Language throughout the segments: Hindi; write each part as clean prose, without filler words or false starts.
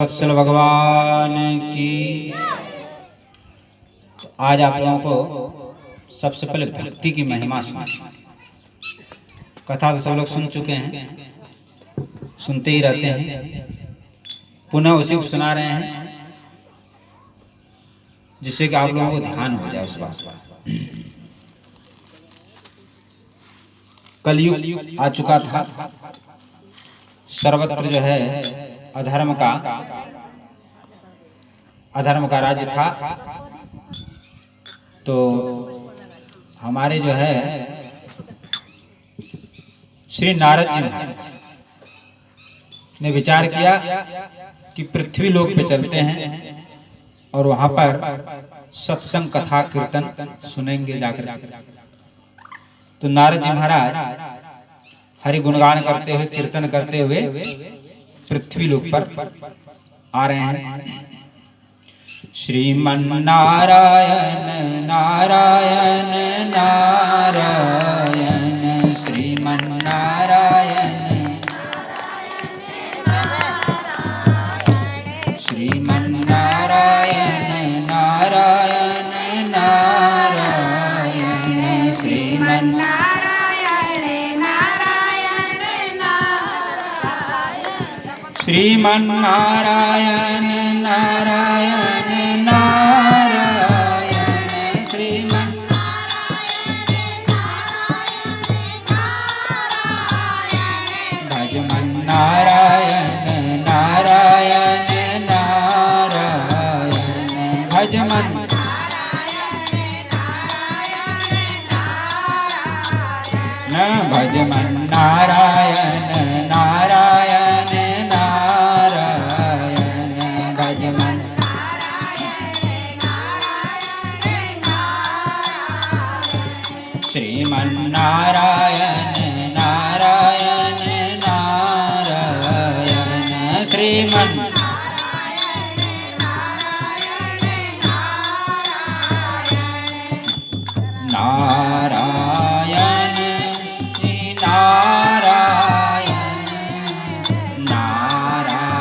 वत्सल भगवान की। आज आप लोगों को सबसे पहले भक्ति की महिमा सुना। कथा तो सब लोग सुन चुके हैं, सुनते ही रहते हैं, पुनः उसी को सुना रहे हैं जिससे कि आप लोगों को ध्यान हो जाए उस बात का। कलयुग आ चुका था, सर्वत्र जो है अधर्म का राज्य था। तो हमारे जो है श्री नारद जी ने विचार किया कि पृथ्वी लोक पे चलते हैं और वहां पर सत्संग कथा कीर्तन सुनेंगे जाकर। तो नारद जी महाराज हरि गुणगान करते हुए, कीर्तन करते हुए पृथ्वी लोक पर आ रहे हैं। श्रीमन नारायण नारायण नारायण, श्रीमन नारायण श्रीमन नारायण नारायण नारायण, श्रीमन श्रीमन नारायण नारायण नारायण, श्रीमन भजमन नारायण नारायण नारायण, भजमन न भजमन नारायण नारायण नारायण, भजमन श्रीमन नारायण नारायण नारायण, श्रीमन नारायण नारायण नारायण,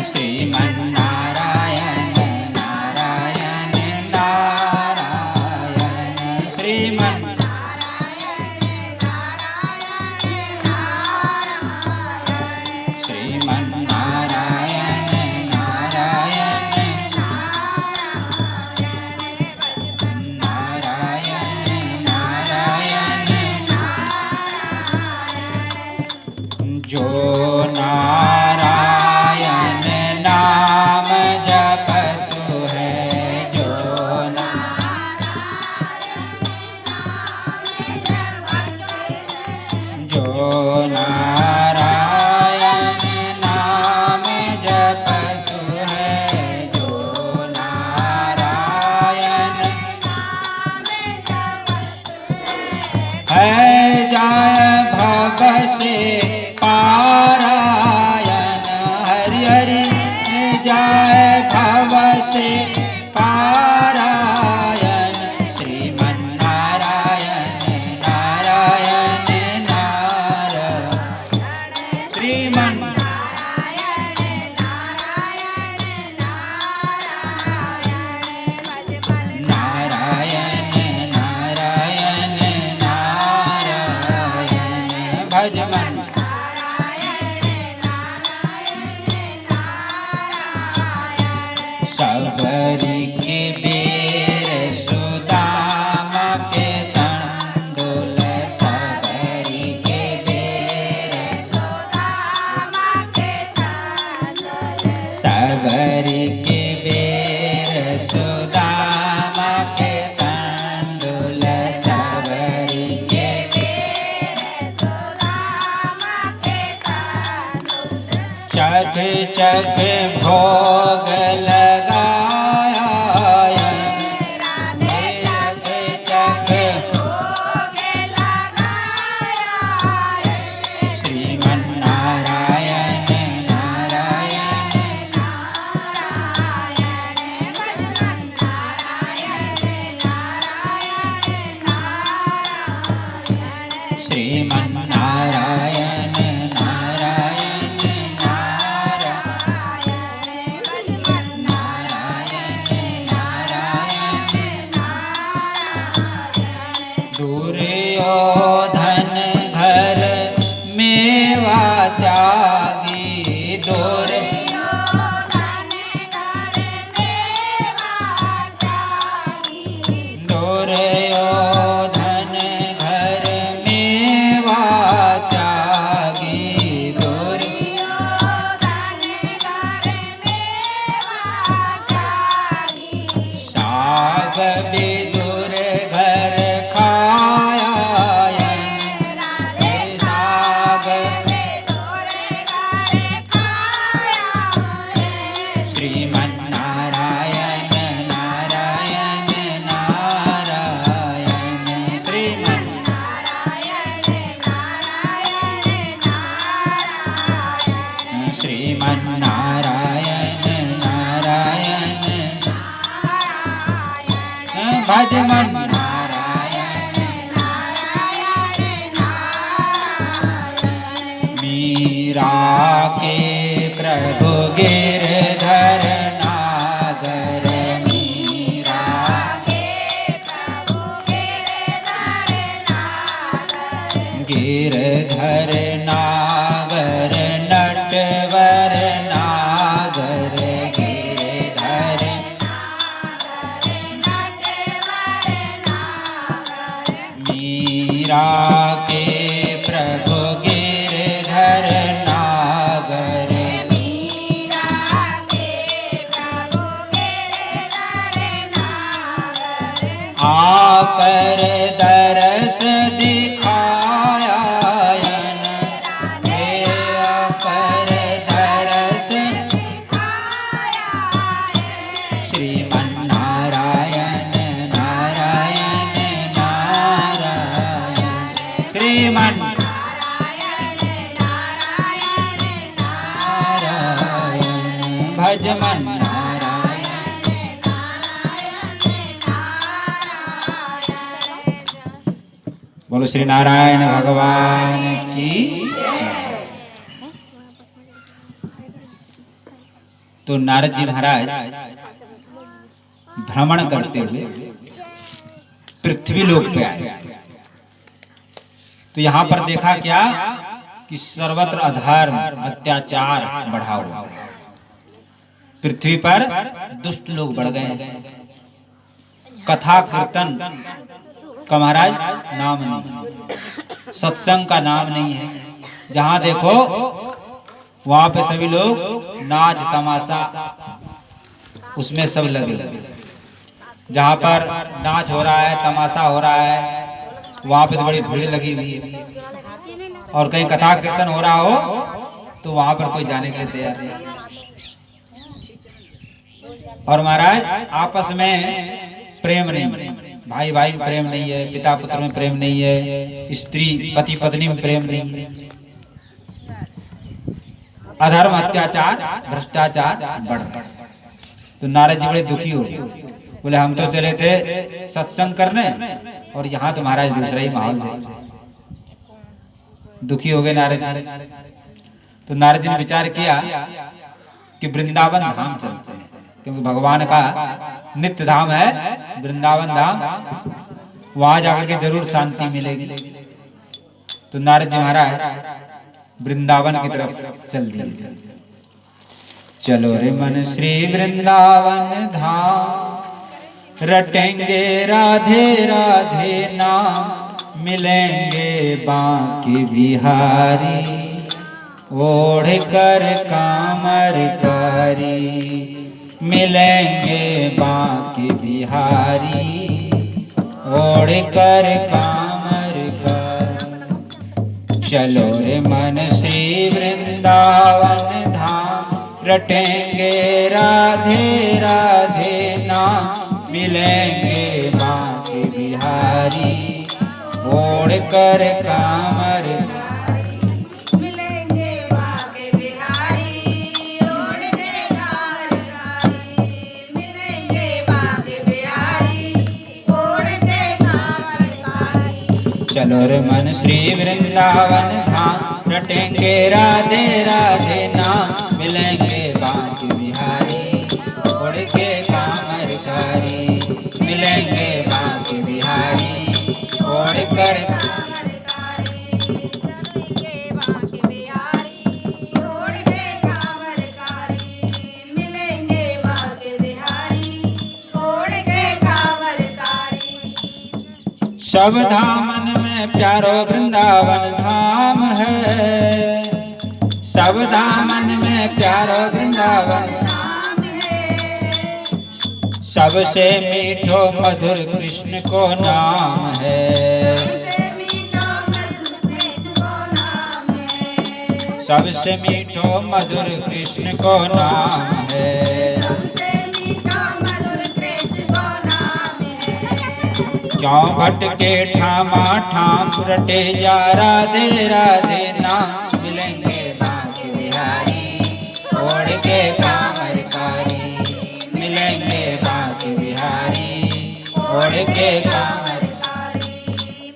श्रीमन नारायण नारायण नारायण, श्रीमन श्रीमन नारायण नारायण नारायण नारायण, जो नारायण नाम जपत है, जो नारायण नाम जपत है, जो नारायण है जाय भव से पारायण, हरि हरि जाय भव से पारायण, श्रीमन नारायण नारायण नारायण, श्रीमन नारायण नारायण नारायण, भजमन सबरी के बेर सुदामा के तंडुल, सबरी के बेर सबरी के बेर सुदामा के तंडुल, सबरी के चख चख भोग लगाया, चख चख श्रीमन नारायण नारायण श्रीमन नारायण नारायण के प्रभु गिरधर नागर, मीरा के प्रभु गिरधर नागर, नटवर नागर, गिरधर मीरा के प्रभु गिरधर नागर, मीरा के प्रभु गिरधर नागर, आकर दरस दिखाया आकर दरस दिखाया श्रीमन्नारायण नारायण नारायण, श्रीमन भजमन बोलो श्री नारायण भगवान की। तो नारद जी महाराज भ्रमण करते हुए पृथ्वी लोक पे आए। तो यहाँ पर देखा क्या कि सर्वत्र अधर्म अत्याचार बढ़ा हुआ, पृथ्वी पर दुष्ट लोग बढ़ गए, कथा कीर्तन का महाराज नाम नहीं, सत्संग का नाम नहीं है। जहां देखो वहां पे सभी लोग नाच तमाशा उसमें सब लगे। जहां पर नाच हो रहा है तमाशा हो रहा है वहां पे तो बड़ी भीड़ लगी हुई है, और कहीं कथा कीर्तन हो रहा हो तो वहां पर कोई जाने के लिए तैयार नहीं। और महाराज आपस में प्रेम नहीं, भाई भाई में प्रेम नहीं है, पिता पुत्र में प्रेम नहीं है, स्त्री पति पत्नी में प्रेम नहीं है, अधर्म अत्याचार भ्रष्टाचार बढ़। तो नारद जी बड़े दुखी हो, बोले हम तो चले थे सत्संग करने और यहाँ तो महाराज दूसरा ही माहौल है। दुखी हो गए नारद जी। तो नारद जी ने विचार किया कि वृंदावन धाम चलते हैं, क्योंकि भगवान का नित्य धाम है वृंदावन धाम, वहां जाकर के जरूर शांति मिलेगी। तो नारद जी महाराज वृंदावन की तरफ चल दिए। चलो रे मन श्री वृंदावन धाम, रटेंगे राधे राधे नाम, मिलेंगे बांके बिहारी, ओढ़ कर कामर कारी, मिलेंगे बांके बिहारी, ओढ़ कर कामर कारी। चलो रे मन श्री वृंदावन धाम, रटेंगे राधे राधे नाम, मिलेंगे बांके बिहारी, ओढ़ कर कामर मिलेंगे बांके बिहारी, ओढ़ के कामर कारी, मिलेंगे बांके बिहारी, ओढ़ के कामर कारी। चलो रे मन श्री वृंदावन धाम, रटेंगे राधे राधे नाम, मिलेंगे बांके बिहारी, ओढ़ के कामर कारी, मिलेंगे बांके बिहारी, ओढ़ कर कामर कारी, चलेंगे बांके बिहारी, ओढ़ के कामर कारी, मिलेंगे बांके बिहारी, ओढ़ के कामर कारी। सब धामन में प्यारो वृंदावन धाम है, सब दामन में प्यारो वृंदावन नाम है, सबसे मीठो मधुर कृष्ण को नाम है, सबसे मीठा मधुर कृष्ण को नाम है, सबसे मीठो मधुर कृष्ण को नाम है। सबसे मीठा मधुर कृष्ण को नाम है। क्यों भटके ठामा ठाम रटे जा राधे राधे नाम, मिलेंगे बांके बिहारी, ओढ़ के कामर कारी, मिलेंगे बांके बिहारी, ओढ़ के कामर।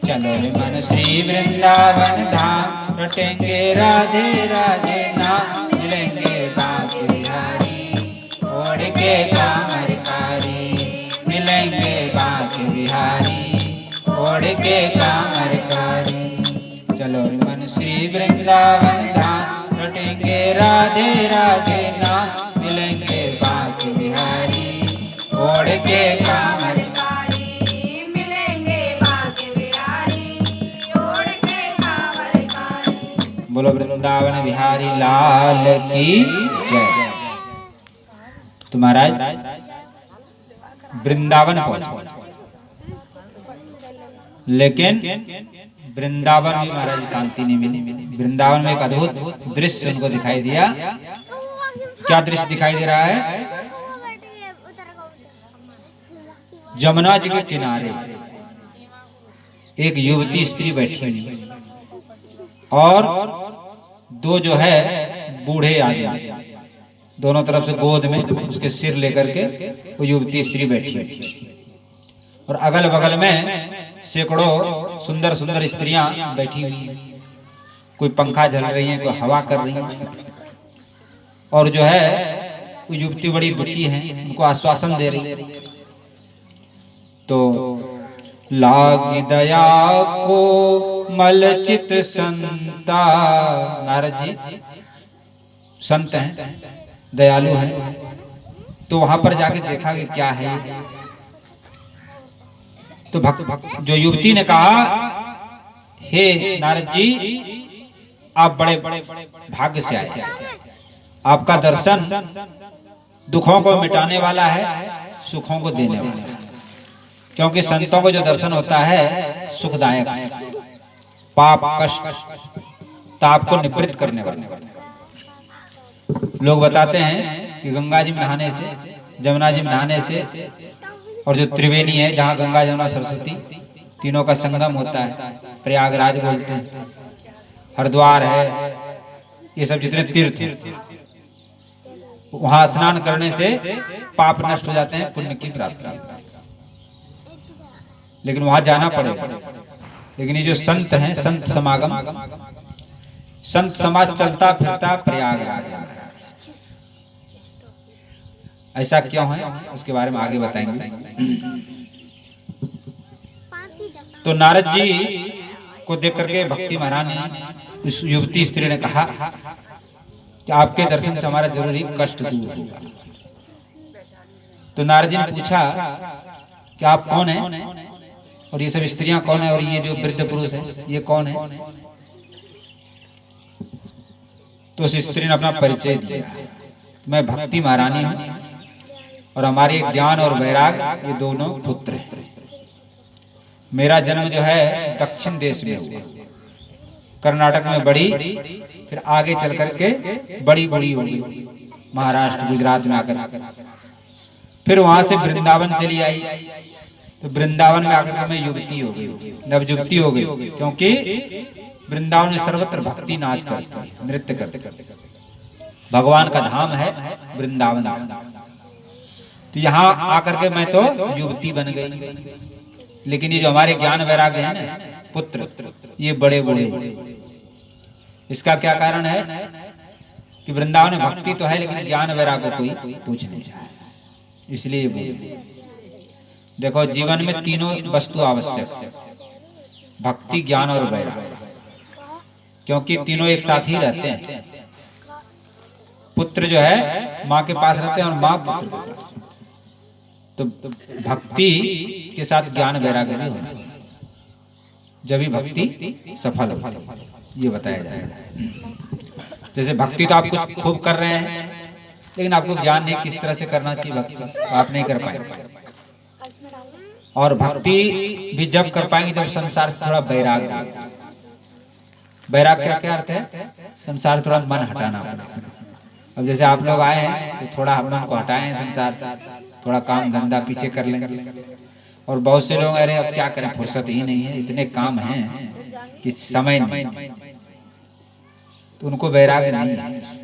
चलो रे मन श्री वृंदावन धाम, रटेंगे राधे राधे नाम मिलेंगे बांके बिहारी ओढ़ के कामरकारी मिलेंगे बांके बिहारी ओढ़ के कामरकारी चलो मन श्री वृंदावन धाम रटेंगे राधे राधे नाम मिलेंगे बांके बिहारी ओढ़ के कामरकारी मिलेंगे बांके बिहारी ओढ़ के कामरकारी। बोलो वृंदावन बिहारी लाल की जय। तो महाराज वृंदावन पहुंचे, लेकिन वृंदावन में महाराज शांति नहीं मिली। वृंदावन में एक अद्भुत दृश्य उनको दिखाई दिया। क्या दृश्य दिखाई दे रहा है? जमुना जी के किनारे एक युवती स्त्री बैठी हुई और दो जो है बूढ़े आदमी दोनों तरफ से गोद में उसके सिर लेकर के वो युवती स्त्री बैठी हुई और अगल बगल में सैकड़ों सुंदर सुंदर स्त्रियां बैठी हुई हैं। कोई पंखा झल रही है, कोई हवा कर रही है और जो है वो युवती बड़ी दुखी है, उनको आश्वासन दे रही है। तो लागी दया को मलचित संता, नारद जी संत हैं, दयालु हैं, तो वहां पर जाके देखा कि क्या है। तो जो युवती ने कहा, हे नारद जी आप बड़े भाग्य से आए, आपका दर्शन दुखों को मिटाने वाला है, सुखों को देने वाला है। क्योंकि संतों को जो दर्शन होता है सुखदायक, पाप कष्ट ताप को निवृत्त करने वाला। लोग बताते हैं कि गंगा जी में नहाने से, जमुना जी में नहाने से और जो त्रिवेणी है जहाँ गंगा जमुना सरस्वती तीनों का संगम होता है, प्रयागराज बोलते हैं, हरिद्वार है, ये सब जितने तीर्थ हैं, वहां स्नान करने से पाप नष्ट हो जाते हैं, पुण्य की प्राप्ति। लेकिन वहां जाना पड़ेगा। लेकिन ये जो संत हैं, संत समागम, संत समाज चलता फिरता प्रयागराज। ऐसा क्यों है उसके बारे में आगे बताएंगे। तो नारद जी को देख करके भक्ति महाराज ने, उस युवती स्त्री ने कहा कि आपके दर्शन से हमारा जरूरी कष्ट दूर होगा। तो नारद जी ने पूछा कि आप कौन हैं और ये सब स्त्रियां कौन है और ये जो वृद्ध पुरुष है ये कौन है। तो उस स्त्री ने अपना परिचय दिया, मैं भक्ति महारानी हूं और हमारे ज्ञान और वैराग ये दोनों पुत्र हैं। मेरा जन्म जो है दक्षिण देश में हुआ, कर्नाटक में बड़ी, फिर आगे चल करके बड़ी बड़ी होगी महाराष्ट्र गुजरात में आकर, फिर वहां से वृंदावन चली आई। तो वृंदावन में आकर मैं युवती हो गई, नवयुवती हो गई, क्योंकि वृंदावन में सर्वत्र भक्ति नाच करती है, नृत्य करते, भगवान का धाम है वृंदावन। तो यहाँ आकर के मैं तो युवती बन गई। लेकिन ये जो हमारे ज्ञान वैराग्य है ना पुत्र, ये बड़े बड़े। इसका क्या कारण है कि वृंदावन में भक्ति तो है लेकिन ज्ञान वैराग्य कोई पूछ नहीं रहा है, इसलिए बोल। देखो जीवन में तीनों वस्तु आवश्यक है, भक्ति ज्ञान और वैराग्य, क्योंकि तीनों एक साथ ही रहते हैं। पुत्र जो है माँ के पास रहते हैं और माँ पुत्र के पास। तो भक्ति के साथ ज्ञान वैराग्य नहीं होना, जब ही भक्ति सफल होती, ये बताया जाएगा। जैसे भक्ति तो आप कुछ खूब कर रहे हैं लेकिन आपको ज्ञान नहीं किस तरह से करना चाहिए, भक्ति आप नहीं कर पाएंगे। और भक्ति भी जब कर पाएंगे जब संसार से थोड़ा वैराग्य। वैराग्य का क्या अर्थ है? संसार थोड़ा मन हटाना पड़ता। अब जैसे आप लोग आए हैं तो थोड़ा मन को हटाएं संसार से, थोड़ा काम धंधा पीछे कर लेंगे। और बहुत से लोग अरे अब क्या करें, फुर्सत ही नहीं है, इतने काम हैं कि समय नहीं, तो उनको वैराग्य नहीं है।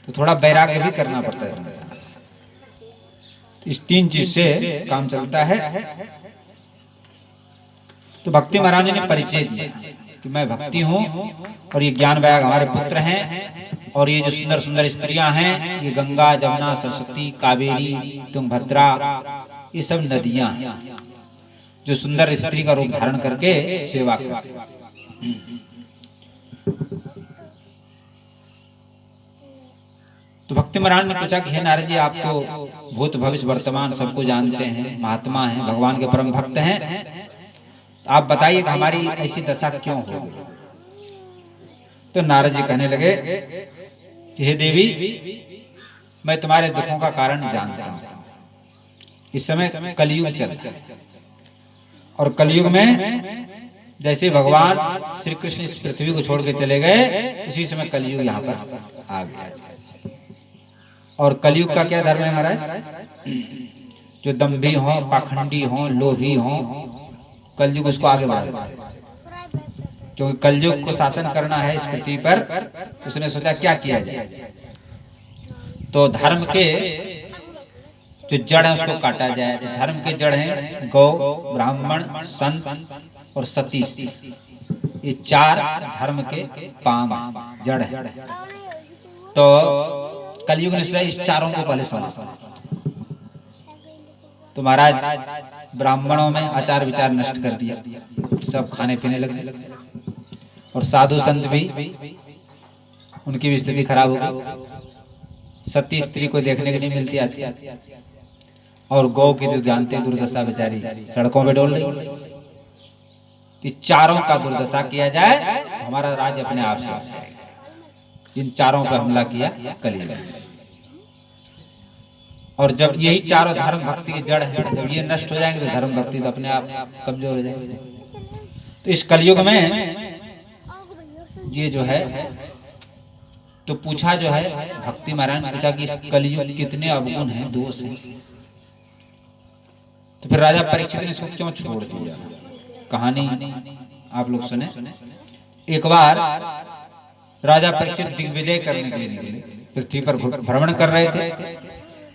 तो थोड़ा वैराग्य भी करना पड़ता है संसार से। इस तीन चीज से काम चलता है। तो भक्ति महारानी ने परिचय दिया कि मैं भक्ति हूँ और ये ज्ञान वैराग हमारे पुत्र हैं, और ये जो सुंदर सुंदर स्त्रियां हैं, ये गंगा, जमुना, सरस्वती, कावेरी, तुंगभद्रा, ये सब नदियां हैं जो सुंदर स्त्री का रूप धारण करके सेवा करते हैं। तो भक्ति महाराज ने पूछा कि हे नारद जी, आप तो भूत भविष्य वर्तमान सबको जानते हैं, महात्मा हैं, भगवान के परम भक्त हैं, आप बताइए कि हमारी ऐसी दशा क्यों हो गई। तो नारद जी कहने लगे कि हे देवी, मैं तुम्हारे दुखों का कारण जानता हूं। इस समय कलयुग चल रहा है, और कलयुग में जैसे भगवान श्री कृष्ण इस पृथ्वी को छोड़ के चले गए, उसी समय कलयुग यहाँ पर आ गया। और कलयुग का क्या धर्म है महाराज? जो दम्भी हो, पाखंडी हो, लोभी हो, कलयुग उसको आगे बढ़ा देता। क्योंकि कलयुग को शासन करना है इस पृथ्वी पर, तो उसने सोचा क्या किया जाए। तो धर्म के जो जड़ है उसको काटा जाए। तो धर्म के जड़ हैं गौ, ब्राह्मण, संत और सती स्त्री। ये चार धर्म के पांव जड़ है। तो कलयुग ने सोचा इस चारों को पहले समझा। तो महाराज ब्राह्मणों में आचार विचार नष्ट कर दिया, सब खाने पीने लगे, और साधु संत भी, उनकी भी स्थिति खराब हो गई। सती स्त्री को देखने को नहीं मिलती आजकल, और गौ की तो जानते दुर्दशा बेचारी सड़कों पे डोल रही। कि चारों का दुर्दशा किया जाए तो हमारा राज्य अपने आप से हो जाएगा। इन चारों पर हमला किया कलयुग। और जब यही चारों धर्म भक्ति की जड़ है, जब ये नष्ट हो जाएंगे तो धर्म भक्ति तो अपने आप कमजोर हो जाएगी। तो इस कलयुग में ये जो है, तो पूछा जो है भक्ति महाराज ने पूछा कि इस कलयुग कितने अवगुण हैं, दोष हैं। तो फिर राजा परीक्षित ने इसको क्यों छोड़ दिया। कहानी आप लोग सुने। एक बार राजा परीक्षित दिग्विजय करने के लिए निकले, पृथ्वी पर भ्रमण कर रहे थे।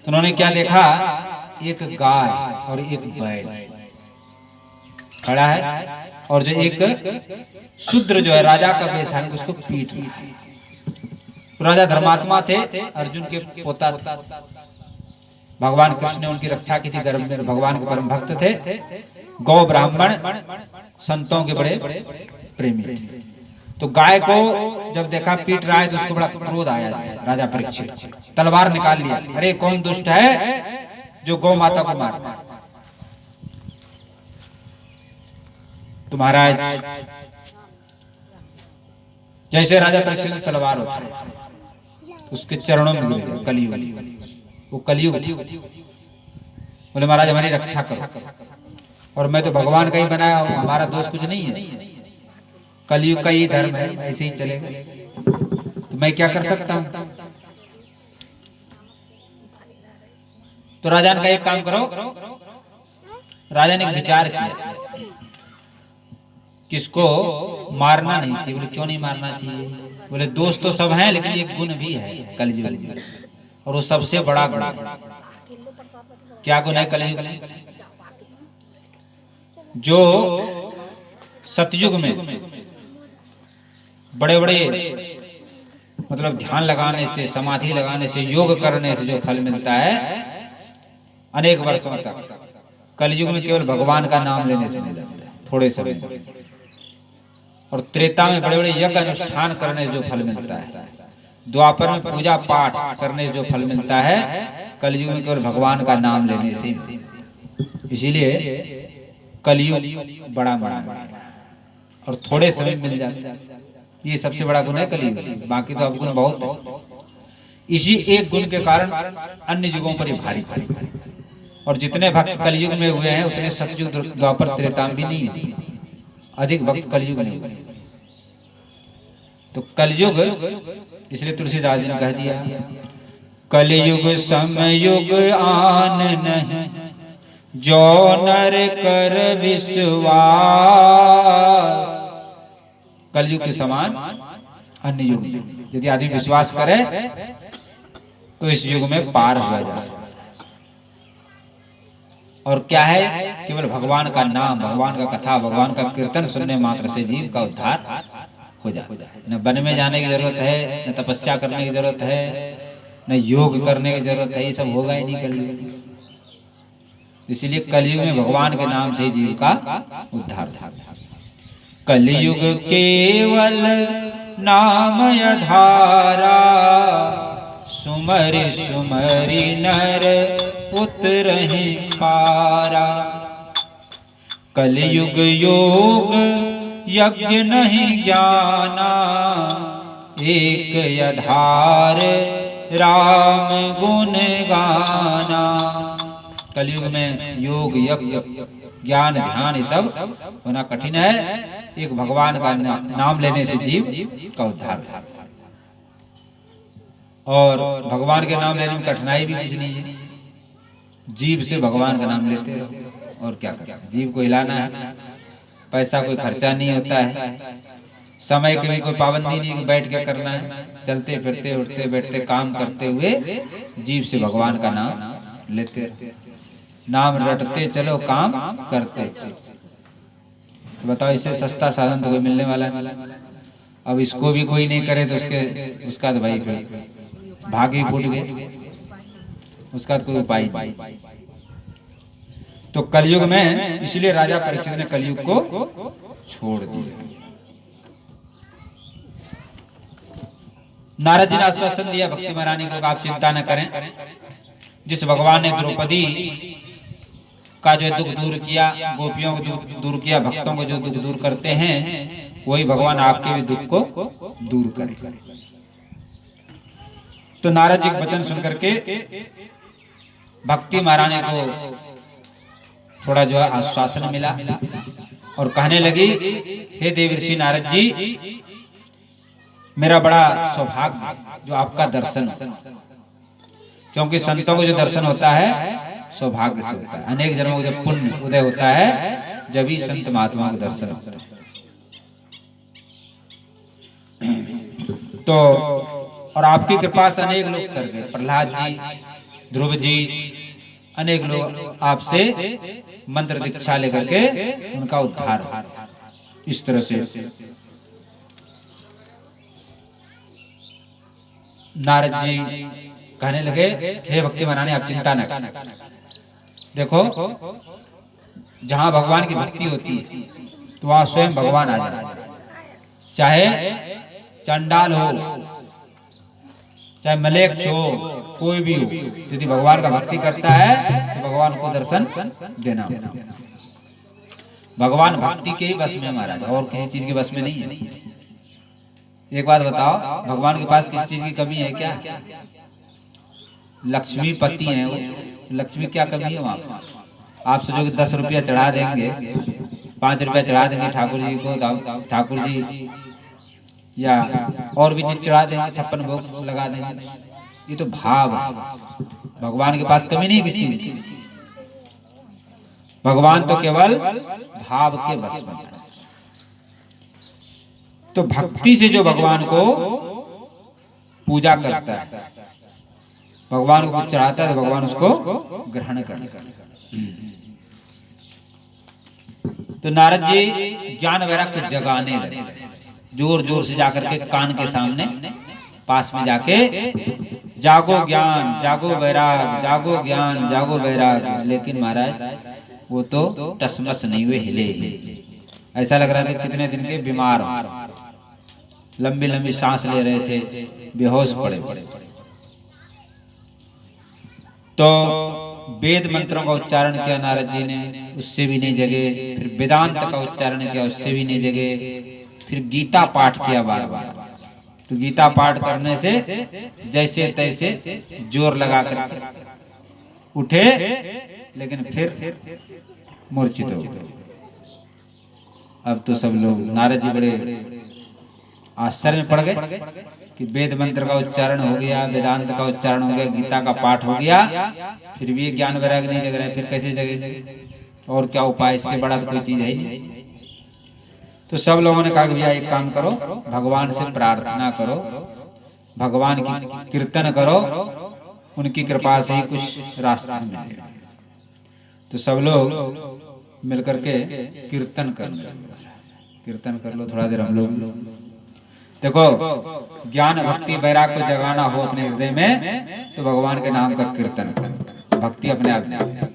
तो उन्होंने क्या देखा, एक गाय और एक बैल खड़ा है, और जो एक शूद्र जो है राजा का वेश था उसको पीट रहा है। तो राजा धर्मात्मा थे, अर्जुन के पोता थे, भगवान कृष्ण ने उनकी रक्षा की थी, भगवान के परम भक्त थे, गौ ब्राह्मण संतों के बड़े प्रेमी थे। तो गाय को जब देखा पीट रहा है तो उसको बड़ा क्रोध आया। राजा परीक्षित तलवार निकाल लिया, अरे कौन दुष्ट है जो गौ माता को मार। तो महाराज जैसे राजा परीक्षित ने तलवार उठाई, उसके चरणों में गिर गया। कलयुग, वो कलयुग बोले महाराज हमारी रक्षा करो, और मैं तो भगवान का ही बनाया हूं, हमारा दोष कुछ नहीं है, कलयुग का ही धर्म है, ऐसे ही चलेगा, तो मैं क्या कर सकता हूं। तो राजा ने कहा एक काम करो। राजा ने विचार किया किसको मारना नहीं चाहिए। बोले क्यों नहीं मारना चाहिए। बोले दोष तो सब हैं, लेकिन एक गुण भी है कलयुग में, और वो सबसे बड़ा गुण। क्या गुण है कलयुग में? जो सतयुग में बड़े बड़े मतलब ध्यान लगाने से, समाधि लगाने से, योग करने से जो फल मिलता है अनेक वर्षों तक, कलयुग में केवल भगवान का नाम लेने से मिल जाता है थोड़े समय। और त्रेता में बड़े बड़े यज्ञ अनुष्ठान करने से जो फल मिलता है, द्वापर में पूजा पाठ करने से जो फल मिलता है, कलयुग में केवल भगवान का नाम लेने से। इसीलिए कलयुग बड़ा माना है और थोड़े समय मिल जाता है। ये सबसे बड़ा गुण है कलयुग, बाकी तो अवगुण बहुत है। इसी एक गुण के कारण अन्य युगों पर ये भारी भारी, और जितने भक्त कलयुग में हुए हैं उतने सतयुग द्वापर त्रेता में भी नहीं है, अधिक भक्त कलयुग में हुए। तो कलयुग इसलिए तुलसीदास जी ने कह दिया, कलयुग समयुग आन नहीं, जो नर कर विश्वास। कलयुग के समान अन्य युग, यदि आदमी विश्वास करे तो इस युग में पार हुआ जा सकता है। और क्या है, केवल भगवान का नाम, भगवान का कथा, भगवान का कीर्तन सुनने मात्र से जीव का उद्धार हो जाता है। न वन में जाने की जरूरत है, न तपस्या करने की जरूरत है, न योग करने की जरूरत है, ये सब होगा ही नहीं कलयुग में। इसलिए कलयुग में भगवान के नाम से जीव का उद्धार था। कलयुग केवल नाम आधारा, सुमरि सुमरि नर उतरहि पारा। कलयुग योग यज्ञ नहीं ज्ञाना, एक आधार राम गुण गाना। कलयुग में योग यज्ञ ज्ञान ध्यान ये सब होना कठिन है, एक भगवान का नाम लेने से जीव का उद्धार है। और भगवान के नाम लेने में कठिनाई भी कुछ नहीं है, जीव से भगवान का नाम लेते रहो और क्या करते। जीव को हिलाना है, पैसा कोई खर्चा नहीं होता है, समय की भी कोई पाबंदी नहीं कि बैठ के करना है, चलते फिरते उठते बैठते काम करते हुए जीव से भगवान का नाम लेते रहो। नाम रटते चलो काम करते चलो। तो बताओ, इससे सस्ता साधन तो कोई मिलने वाला नहीं। अब इसको भी कोई नहीं करे तो उसका तो भाई फिर भाग ही फूट गए, उसका तो कोई उपाय नहीं। तो कलयुग में इसलिए राजा परीक्षित ने कलयुग को छोड़ दिया। नारद जी ने आश्वासन दिया भक्ति महारानी को, आप चिंता न करें, जिस भगवान ने द्रौपदी का जो दुख दूर किया, गोपियों को दुख दूर किया, भक्तों को जो दुख दूर करते हैं, वही भगवान आपके भी दुख को दूर करे। तो नारद जी का वचन सुनकर के भक्ति महारानी को थोड़ा जो है आश्वासन मिला और कहने लगी, हे देवर्षि नारद जी, मेरा बड़ा सौभाग्य जो आपका दर्शन हो, क्योंकि संतों को जो दर्शन होता है सौभाग्य से होता है। अनेक जन्मों को जब पुण्य उदय होता है, जब ही संत महात्मा को दर्शन होता है। तो और आपकी कृपा से अनेक लोग तर गए, प्रहलाद जी, ध्रुव जी, अनेक लोग आपसे मंत्र दीक्षा लेकर के उनका उद्धार हो। इस तरह से नारद जी कहने लगे, हे भक्ति महारानी आप चिंता न करें, देखो जहां भगवान की भक्ति होती है तो वहां स्वयं भगवान आ जाते हैं। चाहे चंडाल हो, चाहे मलेक्ष हो, कोई भी हो, यदि भगवान का भक्ति करता है तो भगवान को दर्शन देना। भगवान भक्ति के ही बस में महाराज, और किसी चीज के बस में नहीं है। एक बात बताओ, भगवान के पास किसी चीज की कमी है क्या? लक्ष्मीपति है वो, लक्ष्मी क्या कमी है वहां? आप सोचोगे 10 रुपया चढ़ा देंगे, 5 रुपया चढ़ा देंगे ठाकुर जी को, ठाकुर जी या और भी चीज चढ़ा देंगे, 56 भोग लगा देंगे, ये तो भाव है। भगवान के पास कमी नहीं किसी चीज की, भगवान तो केवल भाव के बस में है। तो भक्ति से जो भगवान को पूजा करता है, भगवान को कुछ चढ़ाता है तो भगवान उसको ग्रहण करता है। तो नारद जी ज्ञान वैराग्य जगाने लगे, जोर जोर से जाकर के कान के सामने पास में जाके, जागो ज्ञान जागो वैराग, जागो ज्ञान जागो वैराग। लेकिन महाराज वो तो टसमस नहीं हुए, हिले हिले। ऐसा लग रहा था कितने दिन के बीमार, लंबी लंबी सांस ले रहे थे, बेहोश पड़े पड़े। तो वेद मंत्रों का उच्चारण किया नारद जी ने, उससे भी नहीं जगे। फिर वेदांत का उच्चारण किया, उससे भी नहीं जगे। फिर गीता पाठ किया बार बार। तो गीता पाठ करने से जैसे तैसे जोर लगा कर उठे, लेकिन फिर मूर्छित हो गए। अब तो सब लोग, नारद जी बड़े आश्चर्य में पड़ गए कि वेद मंत्र का उच्चारण हो गया, वेदांत का उच्चारण हो गया, गीता का पाठ हो गया, फिर भी ज्ञान वैराग्य नहीं जग रहे, फिर कैसे जगेंगे? और क्या उपाय, इससे बड़ा तो कोई चीज है ही नहीं। तो सब लोगों ने कहा कि भैया एक काम करो, भगवान से प्रार्थना करो, भगवान की कीर्तन करो, उनकी कृपा से ही कुछ रास्ता मिलेगा। तो सब लोग मिलकर के कीर्तन कर लो, कीर्तन कर लो थोड़ा देर हम लोग। देखो ज्ञान भक्ति वैराग को जगाना हो अपने हृदय में तो भगवान के नाम का कीर्तन कर, भक्ति अपने आप जाए।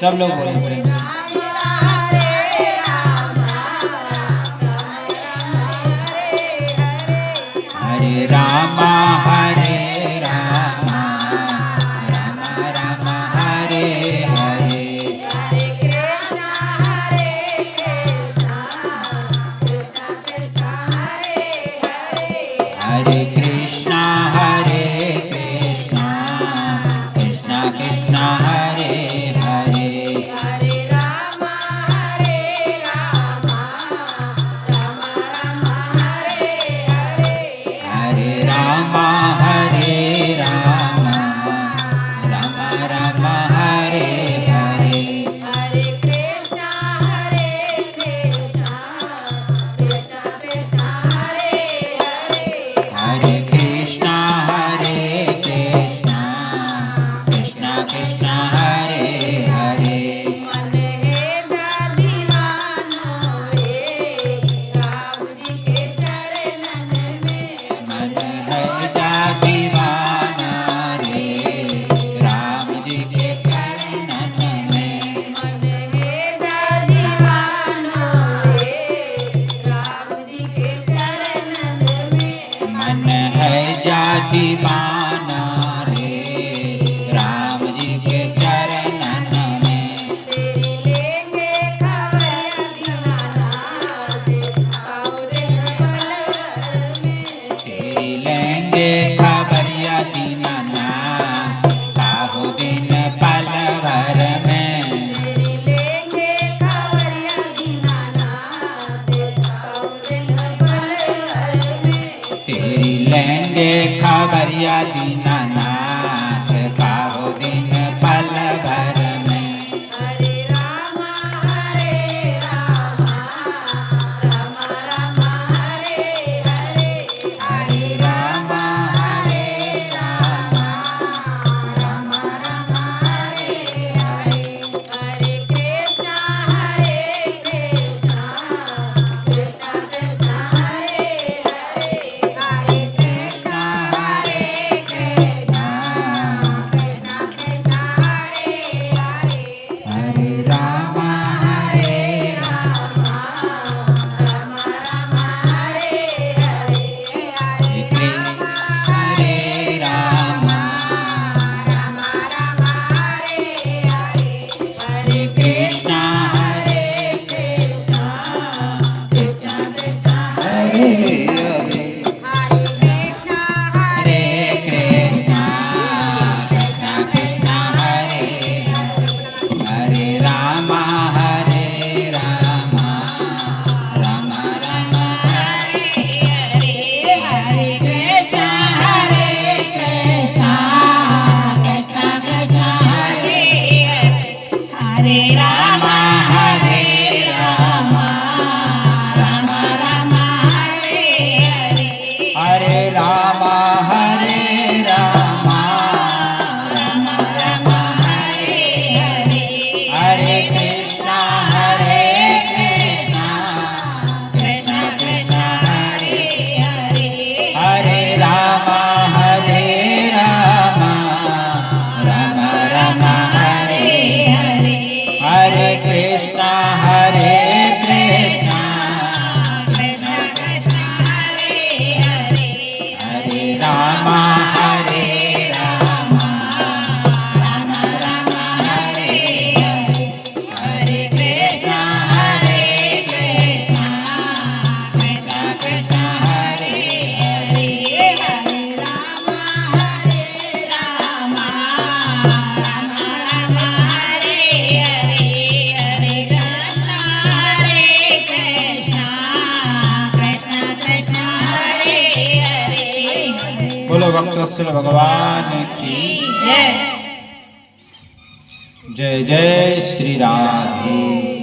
सब लोग बोले हरे रामा हरे रामा रामा रामा हरे हरे हरे कृष्णा कृष्णा कृष्णा हरे हरे हरे कृष्णा कृष्णा कृष्णा हरे हरे हरे रामा रामा रामा रामा हरे हरे हरे रामा रामा रामा हरे हरे हरे कृष्णा कृष्णा कृष्णा हरे हरे हरे कृष्णा कृष्णा कृष्णा हरे हरे मन है जा दीवानो रे हरिया दीनानाथ काहो दिन पल भर में। हरे राम राम राम हरे हरे हरे राम हरे राम राम राम हरे हरे हरे कृष्णा कृष्णा कृष्णा हरे हरे हरे कृष्णा कृष्णा कृष्णा कृष्णा हरे हरे हरे राम हरे राम राम राम हरे हरे हरे हरे राम राम राम हरे हरे हरे कृष्ण हरे कृष्णा कृष्णा कृष्णा हरे हरे हरे कृष्णा हरे कृष्ण कृष्ण कृष्ण हरे हरे राम हरे राम राम राम हरे हरे हरे कृष्ण हरे कृष्ण कृष्ण कृष्ण हरे हरे राम हरे राम राम राम हरे हरे राम हरे राम राम राम हरे हरे कृष्ण हरे कृष्ण कृष्ण कृष्ण हरे हरे राम हरे राम राम राम हरे हरे कृष्ण हरे कृष्ण कृष्ण कृष्ण हरे हरे राम हरे राम राम राम हरे हरे कृष्ण हरे कृष्ण कृष्ण कृष्ण हरे हरे हरे राम हरे राम राम राम हरे हरे हरे कृष्ण हरे कृष्ण कृष्ण कृष्ण हरे हरे। बोलो भक्तवत्सल भगवान की जय। जय जय श्री राधे।